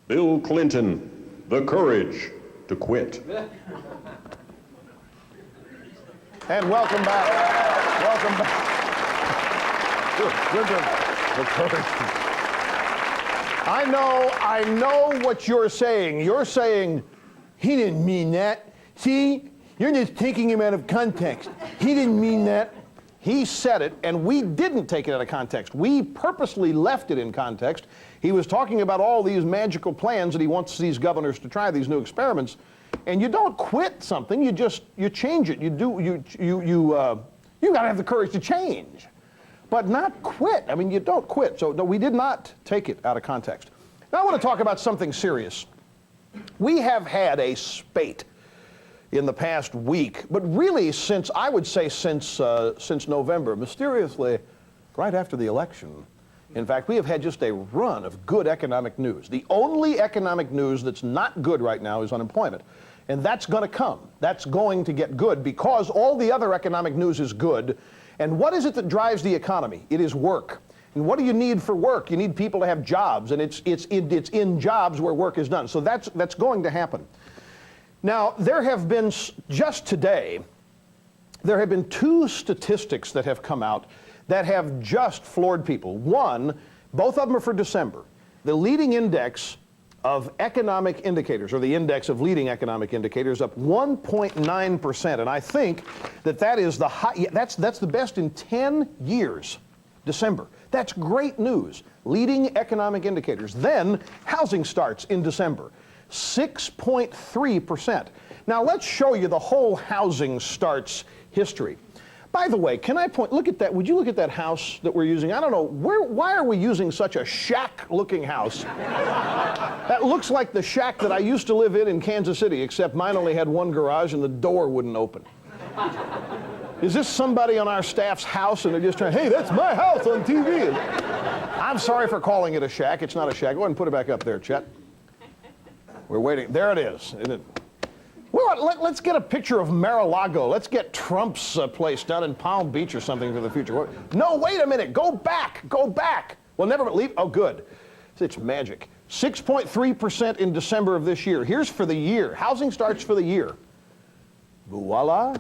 Bill Clinton, the courage to quit. And welcome back. Welcome back. The courage. I know what you're saying. You're saying, he didn't mean that. See, you're just taking him out of context. He didn't mean that. He said it, and we didn't take it out of context. We purposely left it in context. He was talking about all these magical plans that he wants these governors to try, these new experiments. And you don't quit something, you change it. You got to have the courage to change, but not quit. I mean, you don't quit. So no, we did not take it out of context. Now I want to talk about something serious. We have had a spate in the past week, but really since, I would say since November, mysteriously, right after the election. In fact, we have had just a run of good economic news. The only economic news that's not good right now is unemployment. And that's going to come. That's going to get good because all the other economic news is good. And what is it that drives the economy? It is work. And what do you need for work? You need people to have jobs, and it's in jobs where work is done. So that's going to happen. Now, there have been, just today, there have been two statistics that have come out that have just floored people. One, both of them are for December. The leading index of economic indicators, or the index of leading economic indicators, up 1.9%. And I think that is the high, that's the best in 10 years, December. That's great news. Leading economic indicators. Then housing starts in December, 6.3%. Now let's show you the whole housing starts history. By the way, can I point, look at that, would you look at that house that we're using? I don't know, why are we using such a shack-looking house? That looks like the shack that I used to live in Kansas City, except mine only had one garage and the door wouldn't open. Is this somebody on our staff's house and they're just trying, hey, that's my house on TV? I'm sorry for calling it a shack, it's not a shack. Go ahead and put it back up there, Chet. We're waiting, there it is. Well, let's get a picture of Mar-a-Lago. Let's get Trump's place down in Palm Beach or something for the future. No, wait a minute. Go back. Go back. Well, never leave. Oh, good. It's magic. 6.3% in December of this year. Here's for the year. Housing starts for the year. Voila.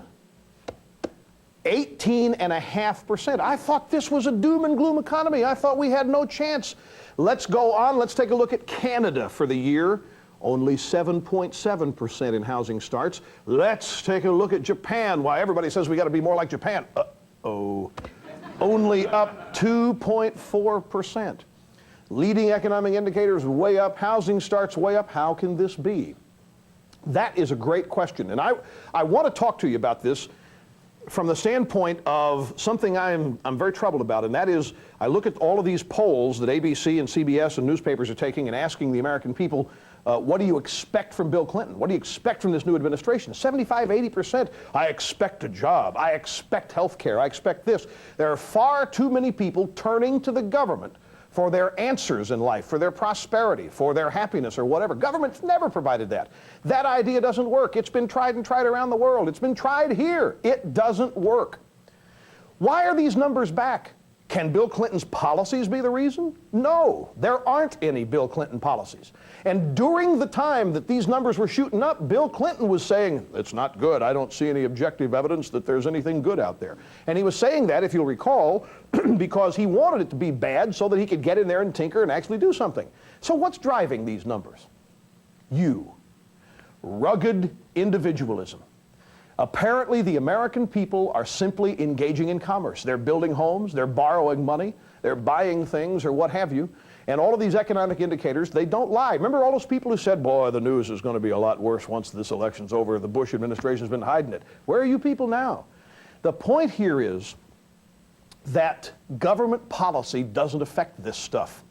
18.5%. I thought this was a doom and gloom economy. I thought we had no chance. Let's go on. Let's take a look at Canada for the year. Only 7.7% in housing starts. Let's take a look at Japan. Why, everybody says we got to be more like Japan. Uh-oh. Only up 2.4%. Leading economic indicators way up, housing starts way up. How can this be? That is a great question. And I want to talk to you about this from the standpoint of something I'm very troubled about, and that is I look at all of these polls that ABC and CBS and newspapers are taking and asking the American people, what do you expect from Bill Clinton? What do you expect from this new administration? 75, 80%. I expect a job. I expect health care. I expect this. There are far too many people turning to the government for their answers in life, for their prosperity, for their happiness or whatever. Government's never provided that. That idea doesn't work. It's been tried and tried around the world. It's been tried here. It doesn't work. Why are these numbers back? Can Bill Clinton's policies be the reason? No, there aren't any Bill Clinton policies. And during the time that these numbers were shooting up, Bill Clinton was saying, it's not good. I don't see any objective evidence that there's anything good out there. And he was saying that, if you'll recall, because he wanted it to be bad so that he could get in there and tinker and actually do something. So what's driving these numbers? You. Rugged individualism. Apparently, the American people are simply engaging in commerce. They're building homes, they're borrowing money, they're buying things or what have you. And all of these economic indicators, they don't lie. Remember all those people who said, boy, the news is going to be a lot worse once this election's over. The Bush administration's been hiding it. Where are you people now? The point here is that government policy doesn't affect this stuff.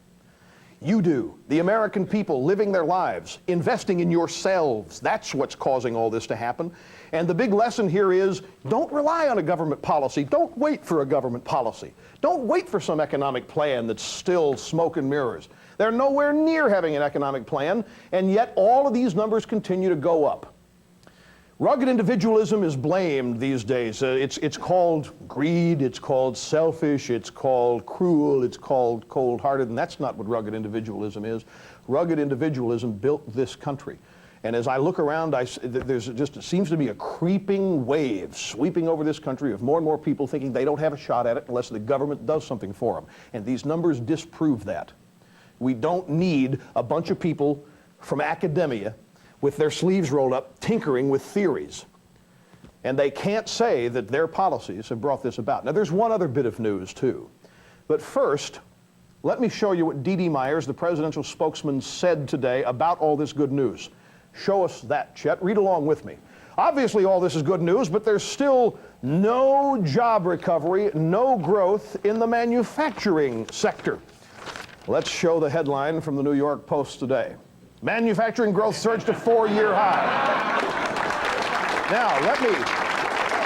You do. The American people living their lives, investing in yourselves. That's what's causing all this to happen. And the big lesson here is, don't rely on a government policy. Don't wait for a government policy. Don't wait for some economic plan that's still smoke and mirrors. They're nowhere near having an economic plan, and yet all of these numbers continue to go up. Rugged individualism is blamed these days. It's called greed, it's called selfish, it's called cruel, it's called cold-hearted, and that's not what rugged individualism is. Rugged individualism built this country. And as I look around, it seems to be a creeping wave sweeping over this country of more and more people thinking they don't have a shot at it unless the government does something for them. And these numbers disprove that. We don't need a bunch of people from academia with their sleeves rolled up, tinkering with theories. And they can't say that their policies have brought this about. Now, there's one other bit of news, too. But first, let me show you what Dee Dee Myers, the presidential spokesman, said today about all this good news. Show us that, Chet. Read along with me. Obviously, all this is good news, but there's still no job recovery, no growth in the manufacturing sector. Let's show the headline from the New York Post today. Manufacturing growth surged to 4-year high. Now, let me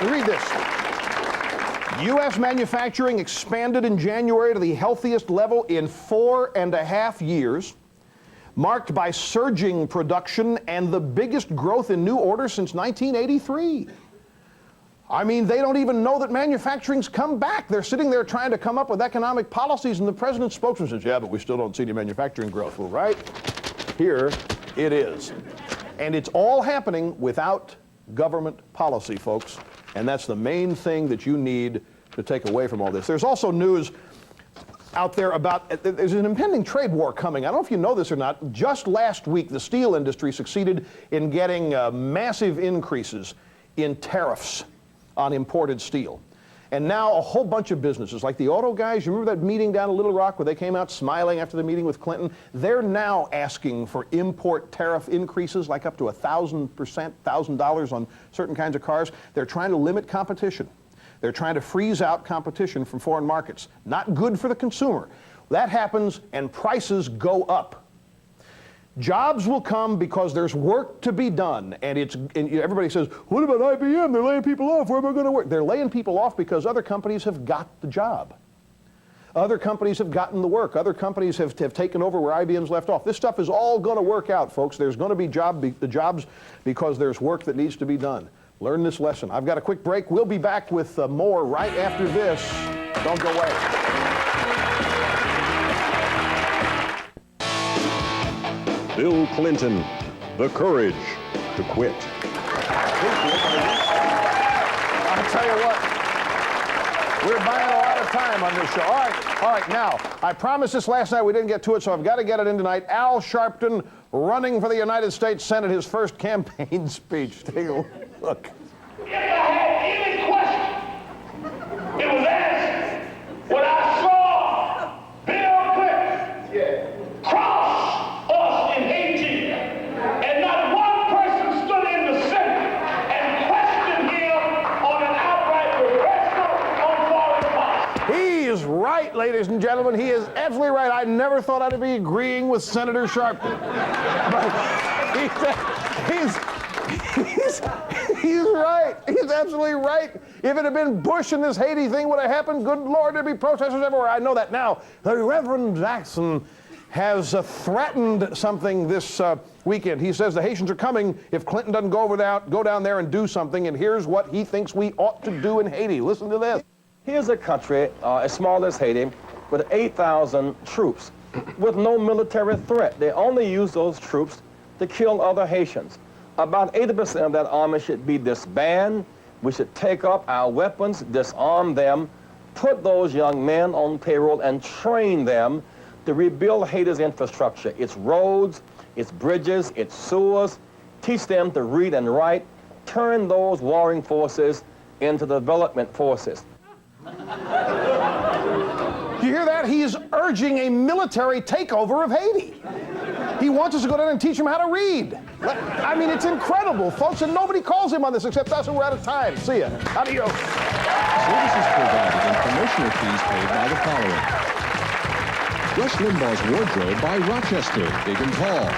read this. U.S. manufacturing expanded in January to the healthiest level in 4.5 years, marked by surging production and the biggest growth in new orders since 1983. I mean, they don't even know that manufacturing's come back. They're sitting there trying to come up with economic policies, and the president's spokesman says, yeah, but we still don't see any manufacturing growth. Well, right here it is. And it's all happening without government policy, folks. And that's the main thing that you need to take away from all this. There's also news out there about, there's an impending trade war coming. I don't know if you know this or not. Just last week, the steel industry succeeded in getting massive increases in tariffs on imported steel. And now a whole bunch of businesses, like the auto guys, you remember that meeting down in Little Rock where they came out smiling after the meeting with Clinton? They're now asking for import tariff increases, like up to 1,000%, $1,000 on certain kinds of cars. They're trying to limit competition. They're trying to freeze out competition from foreign markets. Not good for the consumer. That happens and prices go up. Jobs will come because there's work to be done, and everybody says, what about IBM? They're laying people off. Where am I going to work? They're laying people off because other companies have got the job. Other companies have gotten the work. Other companies have taken over where IBM's left off. This stuff is all going to work out, folks. There's going to be jobs because there's work that needs to be done. Learn this lesson. I've got a quick break. We'll be back with more right after this. Don't go away. Bill Clinton, the courage to quit. I'll tell you what, we're buying a lot of time on this show. All right, now, I promised this last night, we didn't get to it, so I've got to get it in tonight. Al Sharpton running for the United States Senate, his first campaign speech. Take a look. If I had any question, it was asked when I saw Bill Clinton cross us in Haiti, and not one person stood in the Senate and questioned him on an outright reversal on foreign policy. He is right, ladies and gentlemen. He is absolutely right. I never thought I'd be agreeing with Senator Sharpton. But he's right. He's absolutely right. If it had been Bush and this Haiti thing would have happened, good Lord, there'd be protesters everywhere. I know that now. The Reverend Jackson has threatened something this weekend. He says the Haitians are coming if Clinton doesn't go down there and do something, and here's what he thinks we ought to do in Haiti. Listen to this. Here's a country as small as Haiti with 8,000 troops with no military threat. They only use those troops to kill other Haitians. About 80% of that army should be disbanded. We should take up our weapons, disarm them, put those young men on payroll, and train them to rebuild Haiti's infrastructure, its roads, its bridges, its sewers, teach them to read and write, turn those warring forces into development forces. You hear that? He is urging a military takeover of Haiti. He wants us to go down and teach him how to read. I mean, it's incredible, folks, and nobody calls him on this except us, and we're out of time. See ya. Adios. Services provided and promotional fees paid by the following. Rush Limbaugh's Wardrobe by Rochester, Big and Tall.